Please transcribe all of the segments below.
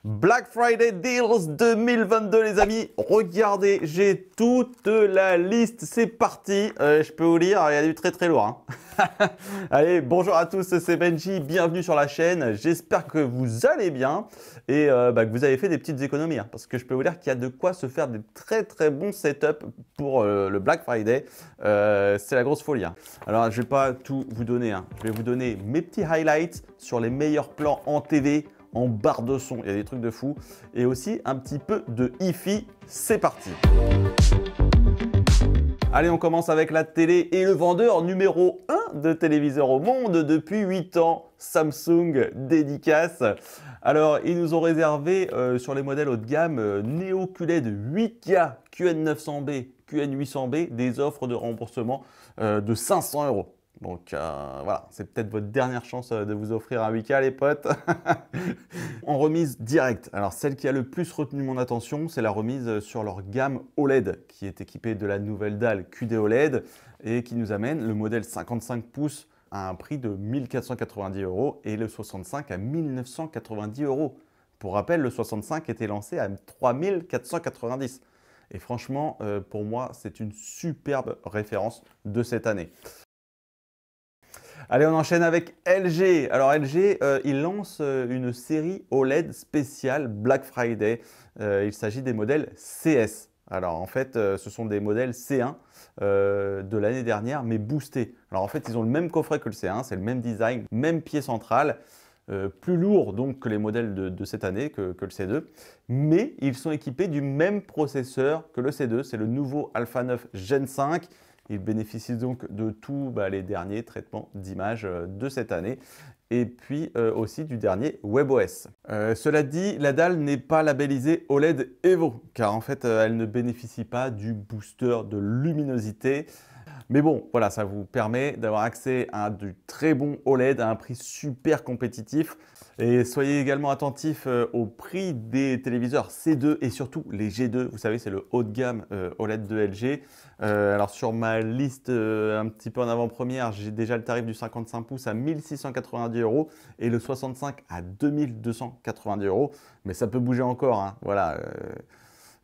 Black Friday Deals 2022 les amis, regardez, j'ai toute la liste, c'est parti, je peux vous lire, il y a du très lourd. Hein. Allez, bonjour à tous, c'est Benji, bienvenue sur la chaîne, j'espère que vous allez bien et que vous avez fait des petites économies, hein, parce que je peux vous dire qu'il y a de quoi se faire des très bons setups pour le Black Friday, c'est la grosse folie. Hein. Alors je ne vais pas tout vous donner, hein. Je vais vous donner mes petits highlights sur les meilleurs plans en TV, en barre de son, il y a des trucs de fou, et aussi un petit peu de hi-fi, c'est parti. Allez, on commence avec la télé et le vendeur numéro 1 de téléviseurs au monde depuis 8 ans, Samsung dédicace. Alors, ils nous ont réservé sur les modèles haut de gamme Neo QLED 8K, QN900B, QN800B, des offres de remboursement de 500 €. Donc voilà, c'est peut-être votre dernière chance de vous offrir un 8K les potes. En remise directe, alors celle qui a le plus retenu mon attention, c'est la remise sur leur gamme OLED qui est équipée de la nouvelle dalle QD OLED et qui nous amène le modèle 55 pouces à un prix de 1 490 € et le 65 à 1 990 €. Pour rappel, le 65 était lancé à 3 490 €. Et franchement, pour moi, c'est une superbe référence de cette année. Allez, on enchaîne avec LG. Alors LG, il lance une série OLED spéciale Black Friday. Il s'agit des modèles CS. Alors en fait, ce sont des modèles C1 de l'année dernière, mais boostés. Alors en fait, ils ont le même coffret que le C1, c'est le même design, même pied central. Plus lourd donc que les modèles de cette année, que le C2, mais ils sont équipés du même processeur que le C2, c'est le nouveau Alpha 9 Gen 5. Ils bénéficient donc de tous les derniers traitements d'image de cette année et puis aussi du dernier WebOS. Cela dit, la dalle n'est pas labellisée OLED Evo car en fait elle ne bénéficie pas du booster de luminosité. Mais bon, voilà, ça vous permet d'avoir accès à du très bon OLED à un prix super compétitif. Et soyez également attentifs au prix des téléviseurs C2 et surtout les G2. Vous savez, c'est le haut de gamme OLED de LG. Alors sur ma liste un petit peu en avant-première, j'ai déjà le tarif du 55 pouces à 1 690 € et le 65 à 2 290 €. Mais ça peut bouger encore, hein. Voilà.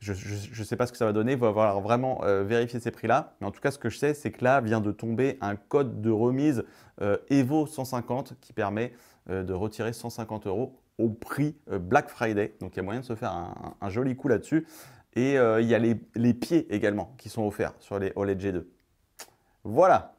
Je ne sais pas ce que ça va donner, il va falloir vraiment vérifier ces prix-là. Mais en tout cas, ce que je sais, c'est que là vient de tomber un code de remise Evo 150 qui permet de retirer 150 € au prix Black Friday. Donc, il y a moyen de se faire un joli coup là-dessus. Et il y a les pieds également qui sont offerts sur les OLED G2. Voilà.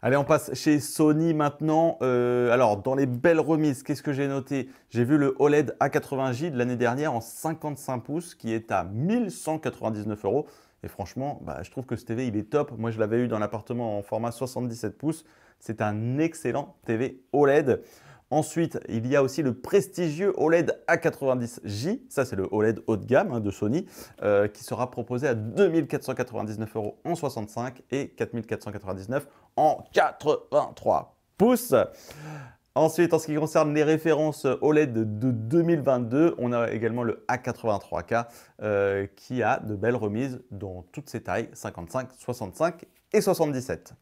Allez, on passe chez Sony maintenant. Alors, dans les belles remises, qu'est-ce que j'ai noté? J'ai vu le OLED A80J de l'année dernière en 55 pouces qui est à 1 199 €. Et franchement, je trouve que ce TV, il est top. Moi, je l'avais eu dans l'appartement en format 77 pouces. C'est un excellent TV OLED. Ensuite, il y a aussi le prestigieux OLED A90J, ça c'est le OLED haut de gamme de Sony, qui sera proposé à 2 499 € en 65 et 4 499 € en 83 pouces. Ensuite, en ce qui concerne les références OLED de 2022, on a également le A83K qui a de belles remises dans toutes ses tailles, 55, 65 et 77.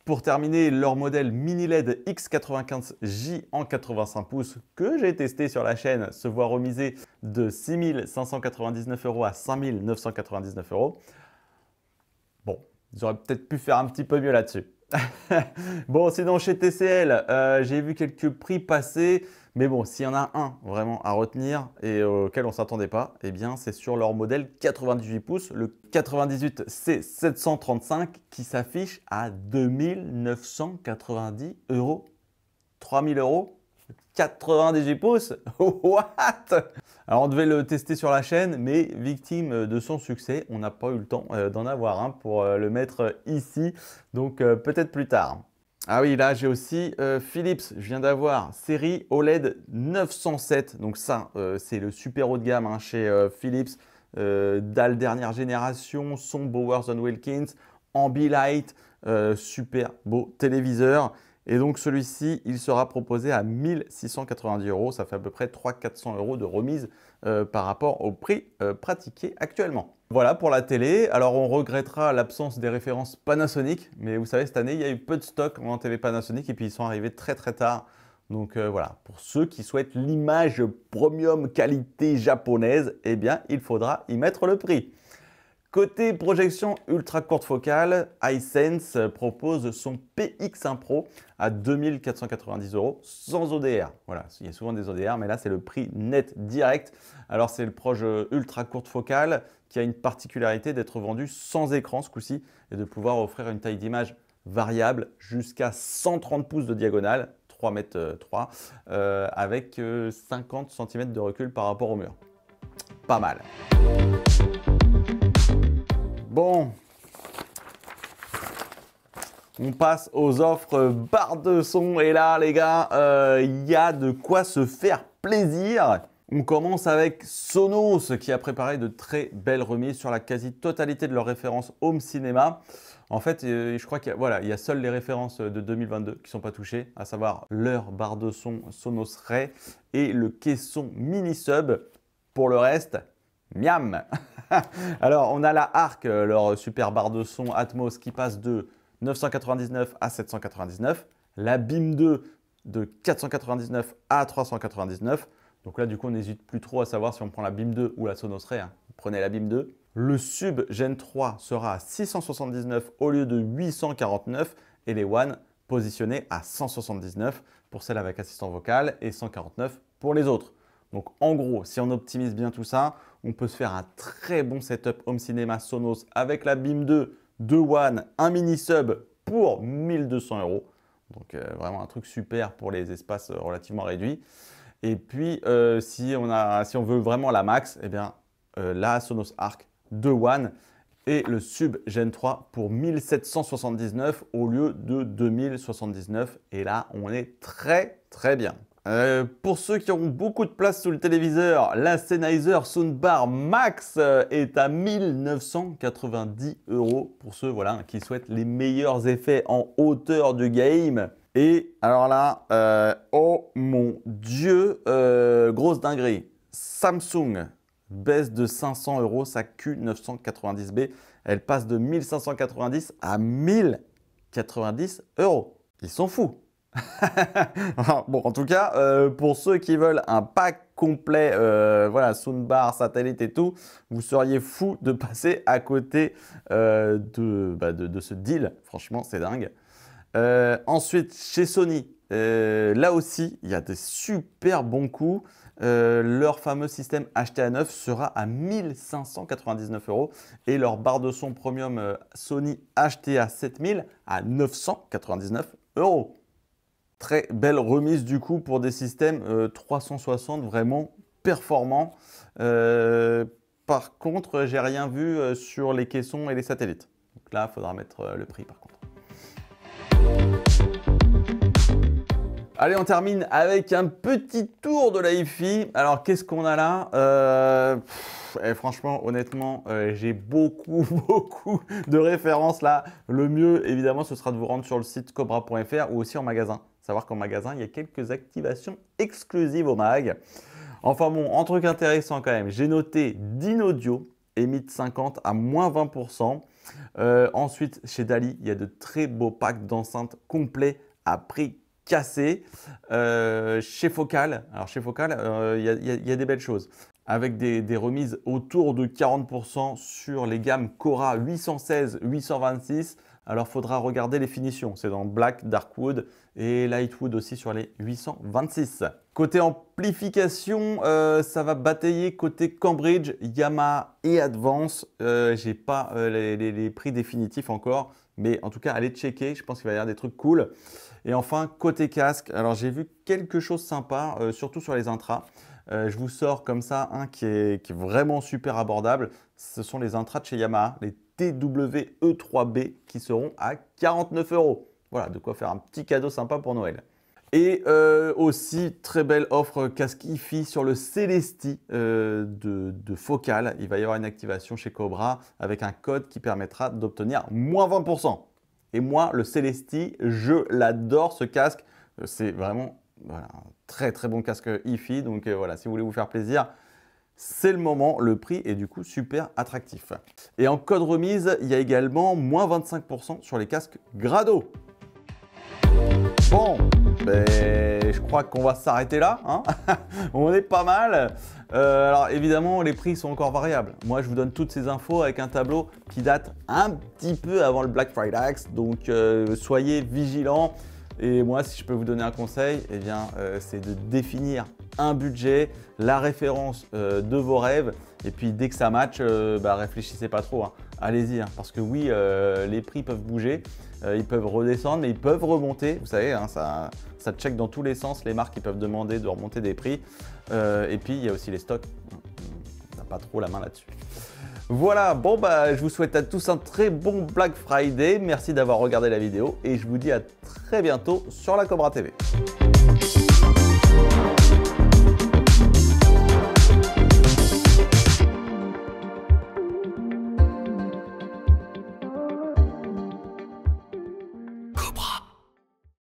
Pour terminer, leur modèle mini LED X95J en 85 pouces que j'ai testé sur la chaîne se voit remisé de 6 599 € à 5 999 €. Bon, ils auraient peut-être pu faire un petit peu mieux là-dessus. Bon, sinon chez TCL, j'ai vu quelques prix passer. Mais bon, s'il y en a un vraiment à retenir et auquel on ne s'attendait pas, eh bien c'est sur leur modèle 98 pouces, le 98C735 qui s'affiche à 2 990 €. 3 000 €, 98 pouces. What? Alors on devait le tester sur la chaîne, mais victime de son succès, on n'a pas eu le temps d'en avoir un pour le mettre ici, donc peut-être plus tard. Ah oui, là j'ai aussi Philips, je viens d'avoir série OLED 907. Donc ça, c'est le super haut de gamme hein, chez Philips. Dalle dernière génération, son Bowers & Wilkins, Ambilight, super beau téléviseur. Et donc celui-ci, il sera proposé à 1 690 €. Ça fait à peu près 300-400 € de remise par rapport au prix pratiqué actuellement. Voilà pour la télé. Alors on regrettera l'absence des références Panasonic. Mais vous savez, cette année, il y a eu peu de stock en télé Panasonic et puis ils sont arrivés très tard. Donc voilà, pour ceux qui souhaitent l'image premium qualité japonaise, eh bien, il faudra y mettre le prix. Côté projection ultra courte focale, Hisense propose son PX1 Pro à 2490 € sans ODR. Voilà, il y a souvent des ODR, mais là c'est le prix net direct. Alors c'est le proche ultra courte focale qui a une particularité d'être vendu sans écran ce coup-ci et de pouvoir offrir une taille d'image variable jusqu'à 130 pouces de diagonale, 3,3 m, avec 50 cm de recul par rapport au mur. Pas mal. Bon, on passe aux offres barre de son et là les gars, il y a de quoi se faire plaisir. On commence avec Sonos qui a préparé de très belles remises sur la quasi-totalité de leurs références home cinéma. En fait, je crois qu'il y a seules les références de 2022 qui ne sont pas touchées, à savoir leur barre de son Sonos Ray et le caisson mini sub. Pour le reste, miam. Alors, on a la Arc, leur super barre de son Atmos qui passe de 999 à 799. La BIM 2 de 499 à 399. Donc là, du coup, on n'hésite plus trop à savoir si on prend la BIM 2 ou la Sonos Ray. Prenez la BIM 2. Le Sub Gen 3 sera à 679 au lieu de 849 et les One positionnés à 179 pour celles avec assistant vocal et 149 pour les autres. Donc en gros, si on optimise bien tout ça, on peut se faire un très bon setup home cinéma Sonos avec la BIM 2, 2 One, un mini sub pour 1200 €. Donc vraiment un truc super pour les espaces relativement réduits. Et puis si on veut vraiment la max, eh bien la Sonos Arc 2 One et le Sub Gen 3 pour 1779 au lieu de 2079. Et là, on est très très bien. Pour ceux qui ont beaucoup de place sous le téléviseur, la Sennheiser Soundbar Max est à 1990 € pour ceux qui souhaitent les meilleurs effets en hauteur du game. Et alors là, oh mon Dieu, grosse dinguerie, Samsung baisse de 500 € sa Q990B. Elle passe de 1590 à 1090 €. Ils sont fous. Bon, en tout cas, pour ceux qui veulent un pack complet, soundbar, satellite et tout, vous seriez fous de passer à côté de ce deal. Franchement, c'est dingue. Ensuite, chez Sony, là aussi, il y a des super bons coups. Leur fameux système acheté à neuf sera à 1599 € et leur barre de son premium Sony acheté à 7000 à 999 €. Très belle remise du coup pour des systèmes 360 vraiment performants. Par contre, j'ai rien vu sur les caissons et les satellites. Donc là, il faudra mettre le prix par contre. Allez, on termine avec un petit tour de la hi-fi. Alors, qu'est-ce qu'on a là franchement, honnêtement, j'ai beaucoup de références là. Le mieux, évidemment, ce sera de vous rendre sur le site cobra.fr ou aussi en magasin. Savoir qu'en magasin, il y a quelques activations exclusives au mag. Enfin bon, en truc intéressant quand même, j'ai noté Dynaudio et Myth 50 à moins 20%. Ensuite, chez Dali, il y a de très beaux packs d'enceintes complets à prix cassé. Chez Focal, il y a des belles choses. Avec des remises autour de 40% sur les gammes Cora 816, 826. Alors, il faudra regarder les finitions. C'est dans Black, Darkwood et Lightwood aussi sur les 826. Côté amplification, ça va batailler côté Cambridge, Yamaha et Advance. Je n'ai pas les prix définitifs encore. Mais en tout cas, allez checker. Je pense qu'il va y avoir des trucs cool. Et enfin, côté casque, alors j'ai vu quelque chose de sympa, surtout sur les intras. Je vous sors comme ça un qui est vraiment super abordable. Ce sont les intras de chez Yamaha, les TWE3B qui seront à 49 €. Voilà, de quoi faire un petit cadeau sympa pour Noël. Et aussi, très belle offre casque hi-fi sur le Celesti de Focal. Il va y avoir une activation chez Cobra avec un code qui permettra d'obtenir moins 20%. Et moi, le Celesti, je l'adore ce casque. C'est vraiment un très très bon casque hi-fi. Donc voilà, si vous voulez vous faire plaisir, c'est le moment. Le prix est du coup super attractif. Et en code remise, il y a également moins 25% sur les casques Grado. Bon, ben, je crois qu'on va s'arrêter là, hein. On est pas mal. Alors évidemment, les prix sont encore variables. Moi, je vous donne toutes ces infos avec un tableau qui date un petit peu avant le Black Friday, donc soyez vigilants. Et moi, si je peux vous donner un conseil, eh bien, c'est de définir un budget, la référence de vos rêves. Et puis, dès que ça match, réfléchissez pas trop, hein. Allez-y, hein, parce que oui, les prix peuvent bouger, ils peuvent redescendre, mais ils peuvent remonter. Vous savez, hein, ça check dans tous les sens. Les marques, ils peuvent demander de remonter des prix. Et puis, il y a aussi les stocks. On n'a pas trop la main là-dessus. Voilà, bon je vous souhaite à tous un très bon Black Friday. Merci d'avoir regardé la vidéo et je vous dis à très bientôt sur la Cobra TV.